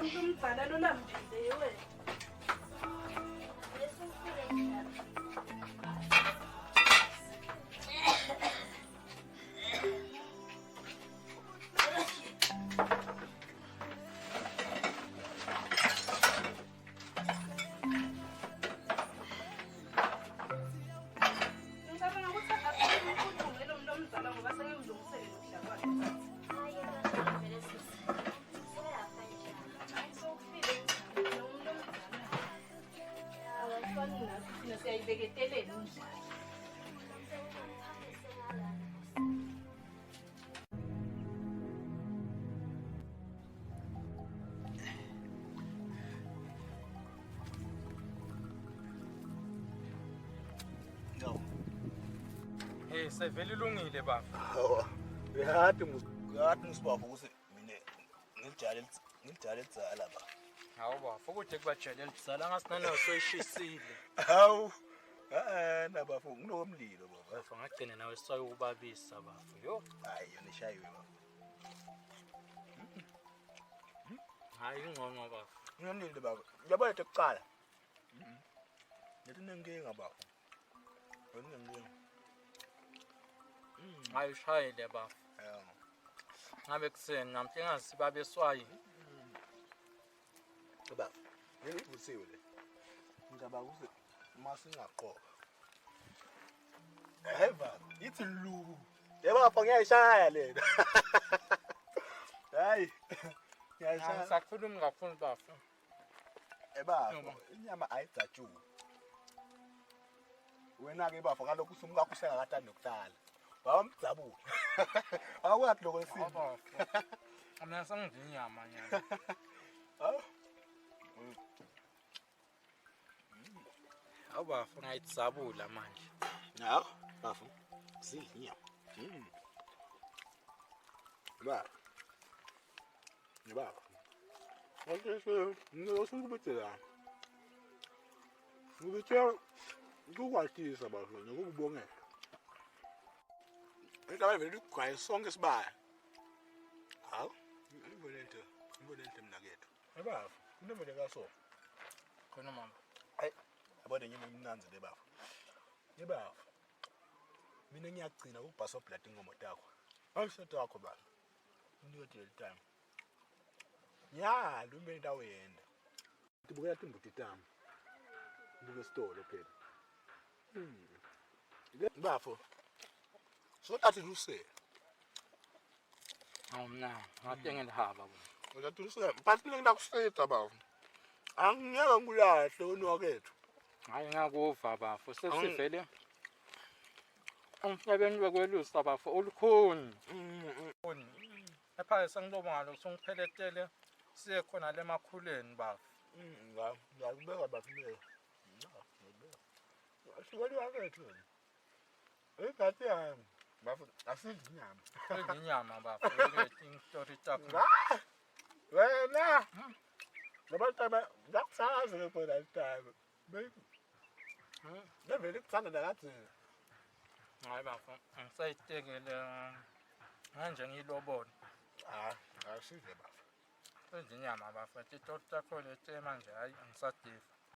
umuntu omdala lolambile wena. Ngicabanga ukuthi akukhulume lo muntu omdala ngoba sengimlungisele lokudla kwakhe. Thina siyayibeketelela umdlalo. No. Hey, sevele ilungile baba. Hawa. Uyahati ngisibafu ukuthi mina ngijale itsala ba. Hawu bafo kude kubajelela dzala ngasinana soyishisile. Hawu. Nabafu nginomlilo baba. Bafo ngagcina nawe sisayo ukubabisa bafo. Yo. Hayi yona ishayiwe baba. Hayi ingcono bafo. Nginomlilo baba. Yabona ekucala. Nethi nenkinga baba. Nenkinga. Hayi ushayile bafo. Ngabe kuseni namhle ngasibabe swayi. Baba. Ngivusiwe le. Ngicabanga ukuthi masingaqoqa. Eva, ithi lu. Yeba bafo ngiyayishaya lena. Hayi. Ngiyayishaya. Ngisakhuluma kakhulu bafo. Bafo, inyama ayidzatshu. Wena ke bafo ngalokho usumkakho usengakathandi nokuhlala. Wamdzabula. Awukwathi lokho esini. Bafo. Mina sengidla inyama nyana. Hawu. Hawu bafo ngayitsabula manje. Hawu, bafo. Sidla inyama. Bafo. Bafo. Okay, ngiyosukubethela. Ngibethe ukukwatisa bafo nokubongela. Ngicabanga vele ukugwaye sonke sibaya. Hawu, ngibone into mina kethu. Bafo, kunemele kaso. Khona mama. Hayi, yabona nyama imnanzi le bafo. Yebafo. Mina ngiyagcina ukubhaso blood ingomo takho. Awushota wakho bafo. Unikete le time. Ya, lumbe indawo yenda. Tibukela timbuti tami. Ndike store phela. Bafo. So that is say. Hawu mina ngade ngilihaba bo. Uzathi usele, mphathi ngenda kuseta bafo. Angiyeke ngulahle unwakethu. Hayi ngakuva bafo sesivele. Umhlabeni wekwelusa bafo olukhuni. Epha sengiloba ngalo songipheletele siye khona lemakhuleni bafo. Ngakubeka bafo leyo. Ngakubeka. Asikali wakethu. Ngathi yami. Bafo asidli inyama. Sidla inyama bafo lethi story takho. Wena. Labantu ngakusazi ke phela isitayiko. Nevele kuthanda nakathi. Hayi bafo ngisayitekele manje ngilobona. Asidle bafo. Sidla inyama bafo story takho lethi manje hayi angisadiva.